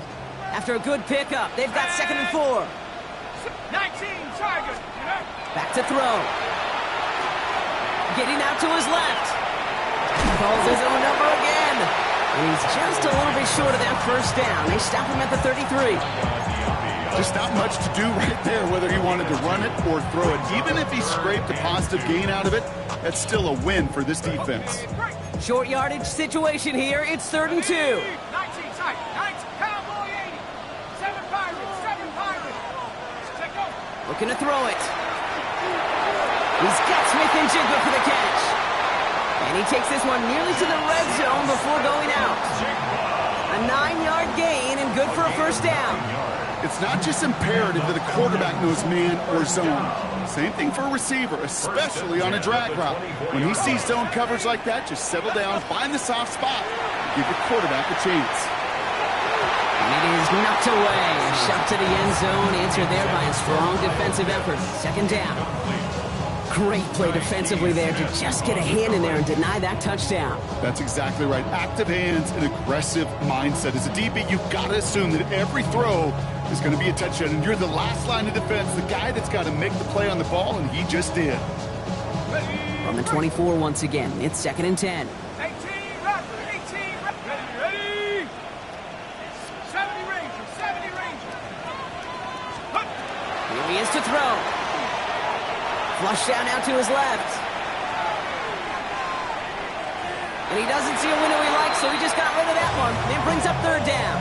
After a good pickup, they've got 2nd and 4. 19 Tigers, Back to throw. Getting out to his left. Calls his own number again. And he's just a little bit short of that first down. They stop him at the 33. Just not much to do right there, whether he wanted to run it or throw it. Even if he scraped a positive gain out of it, that's still a win for this defense. Short yardage situation here. It's 3rd and 2. 19 Tigers, 19 Cowboy 80. 7 Pirates, 7 Pirates. Check go. Looking to throw it. He's got Smith and Jigba for the catch. And he takes this one nearly to the red zone before going out. A 9-yard gain and good for a first down. It's not just imperative that a quarterback knows man or zone. Same thing for a receiver, especially on a drag route. When he sees zone coverage like that, just settle down, find the soft spot, give your quarterback a chance. And it is knocked away. A shot to the end zone, answered there by a strong defensive effort. 2nd down. Great play defensively there to just get a hand in there and deny that touchdown. That's exactly right. Active hands and aggressive mindset. As a DB, you've got to assume that every throw is going to be a touchdown. And you're the last line of defense, the guy that's got to make the play on the ball, and he just did. From the 24 once again, it's 2nd and 10. 18 Raptor, 18 Raptor. Ready? 70 Ranger, 70 Ranger. Here he is to throw. Flush down out to his left. And he doesn't see a window he likes, so he just got rid of that one. It brings up 3rd down.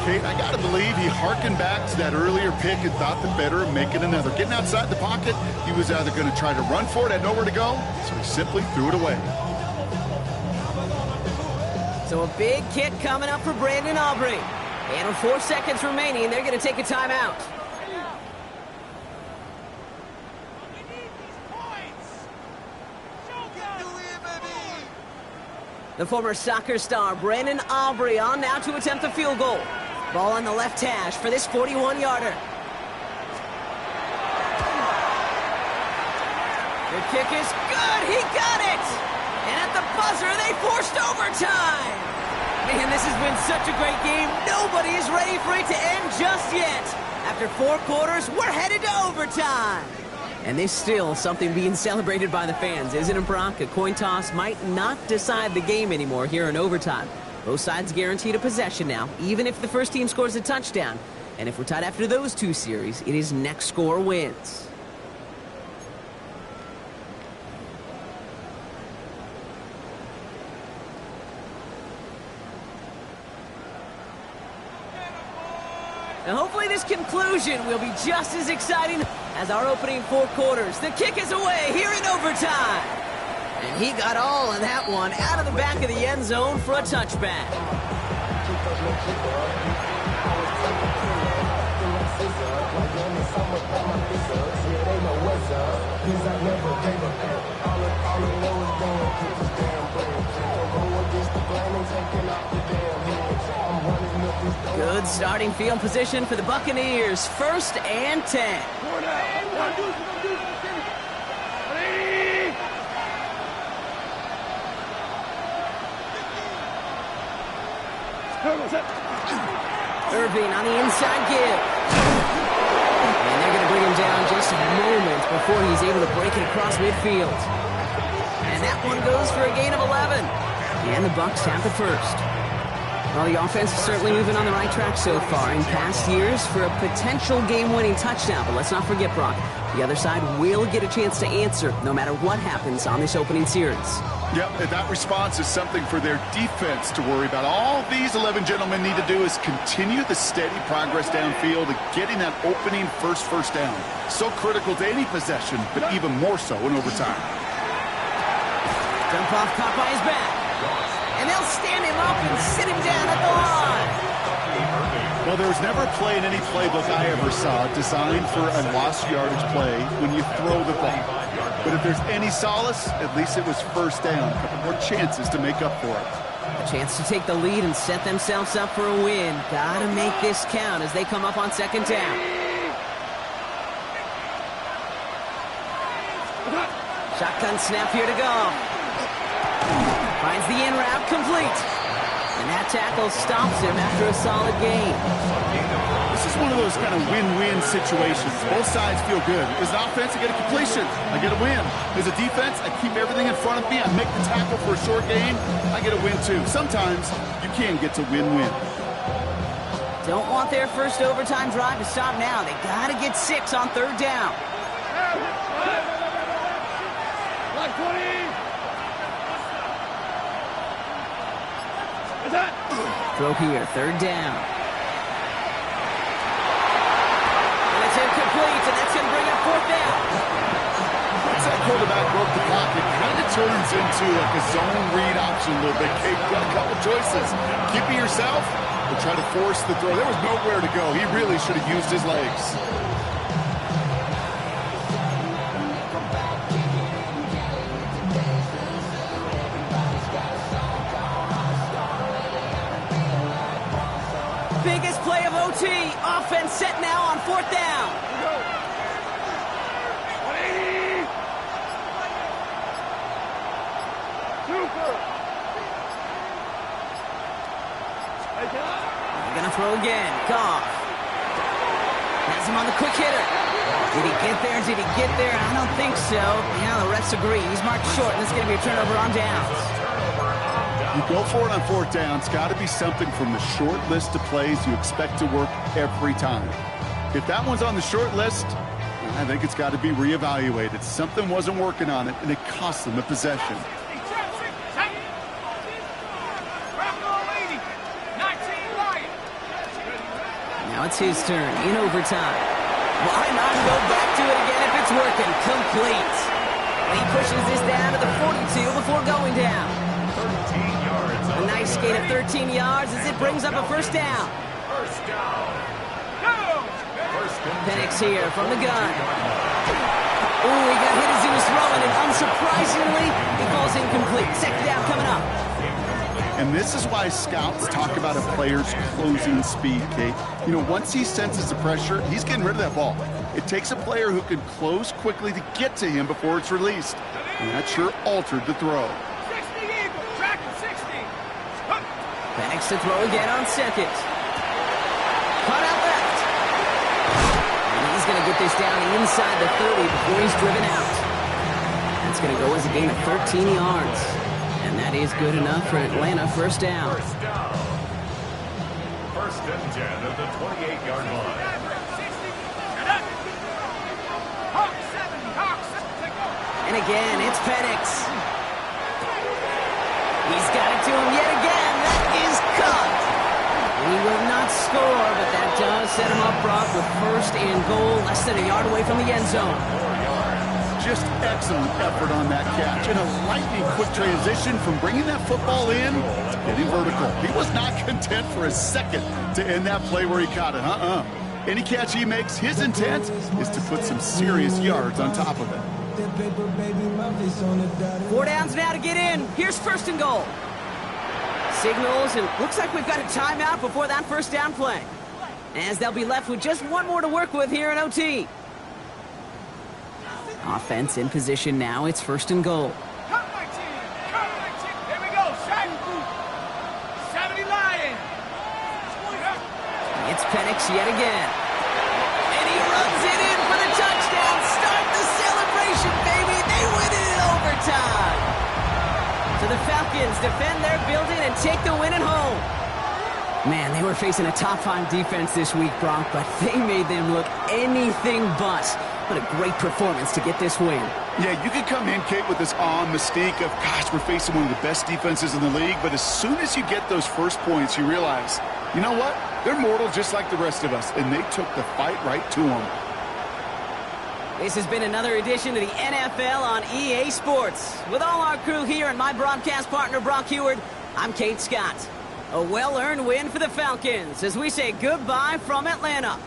Kate, I got to believe he hearkened back to that earlier pick and thought the better of making another. Getting outside the pocket, he was either going to try to run for it, had nowhere to go, so he simply threw it away. So a big kick coming up for Brandon Aubrey. And with 4 seconds remaining, they're going to take a timeout. The former soccer star, Brandon Aubrey, on now to attempt a field goal. Ball on the left hash for this 41-yarder. The kick is good. He got it. And at the buzzer, they forced overtime. Man, this has been such a great game. Nobody is ready for it to end just yet. After 4 quarters, we're headed to overtime. And there's still something being celebrated by the fans, isn't it, Brock? A coin toss might not decide the game anymore here in overtime. Both sides guaranteed a possession now, even if the first team scores a touchdown. And if we're tied after those 2 series, it is next score wins. And hopefully this conclusion will be just as exciting as our opening 4 quarters. The kick is away here in overtime. And he got all of that one out of the back of the end zone for a touchback. Good starting field position for the Buccaneers. 1st and 10. Irving on the inside give. And they're going to to bring him down just moments before he's able to break it across midfield. And that one goes for a gain of 11. And the Bucs have the first. Well, the offense is certainly moving on the right track so far in past years for a potential game-winning touchdown. But let's not forget, Brock, the other side will get a chance to answer no matter what happens on this opening series. Yep, and that response is something for their defense to worry about. All these 11 gentlemen need to do is continue the steady progress downfield and getting that opening first down. So critical to any possession, but even more so in overtime. Dump off caught by his back. And they'll stand him up and sit him down at the line. Well, there was never a play in any playbook I ever saw designed for a lost yardage play when you throw the ball. But if there's any solace, at least it was first down. A couple more chances to make up for it. A chance to take the lead and set themselves up for a win. Gotta make this count as they come up on second down. Shotgun snap here to go. Finds the in route complete. And that tackle stops him after a solid gain. This is one of those kind of win-win situations. Both sides feel good. As an offense, I get a completion. I get a win. As a defense, I keep everything in front of me. I make the tackle for a short gain. I get a win, too. Sometimes you can get to win-win. Don't want their first overtime drive to stop now. They got to get 6 on third down. Throw here, third down. And it's incomplete, and that's going to bring up fourth down. Once that quarterback broke the clock, it kind of turns into like a zone read option a little bit. You've got a couple choices. Keep it yourself or try to force the throw. There was nowhere to go. He really should have used his legs. Biggest play of OT. Offense set now on fourth down. They're going to throw again. Goff has him on the quick hitter. Did he get there? Did he get there? I don't think so. Yeah, the refs agree. He's marked short, and this is going to be a turnover on downs. You go for it on fourth down. It's got to be something from the short list of plays you expect to work every time. If that one's on the short list, I think it's got to be reevaluated. Something wasn't working on it, and it cost them the possession. Now it's his turn in overtime. Why not go back to it again if it's working? Complete. And he pushes this down to the 42 before going down. 13 yards. A nice gain of 13 yards as it brings up a first down. First down. Penix here from the gun. Ooh, he got hit as he was throwing, and unsurprisingly, he falls incomplete. Second down coming up. And this is why scouts talk about a player's closing speed, Kate. You know, once he senses the pressure, he's getting rid of that ball. It takes a player who can close quickly to get to him before it's released. And that sure altered the throw. 60 Eagle, tracking 60. Penix to throw again on second. Caught out left. And he's going to get this down inside the 30 before he's driven out. That's going to go as a gain of 13 yards. And that is good enough for Atlanta. First down. First down. First and 10 of the 28-yard line. And again, it's Penix. He's got it to him yet again. That is cut. And he will not score, but that does set him up, Brock, with first and goal, less than a yard away from the end zone. Just excellent effort on that catch. And a lightning quick transition from bringing that football in to getting vertical. He was not content for a second to end that play where he caught it. Any catch he makes, his intent is to put some serious yards on top of it. 4 downs now to get in. Here's first and goal. Signals, and looks like we've got a timeout before that first down play, as they'll be left with just one more to work with here in OT. Offense in position now. It's first and goal. Cut my team. Cut my team. Here we go. 70 Lions. It's Penix yet again. And he runs it in for the time. So the Falcons defend their building and take the win at home. Man, they were facing a top-5 defense this week, Bronk, but they made them look anything but. What a great performance to get this win. Yeah, you can come in, Kate, with this awe and mystique of, gosh, we're facing one of the best defenses in the league, but as soon as you get those first points, you realize, you know what? They're mortal just like the rest of us, and they took the fight right to them. This has been another edition of the NFL on EA Sports. With all our crew here and my broadcast partner, Brock Heward, I'm Kate Scott. A well-earned win for the Falcons as we say goodbye from Atlanta.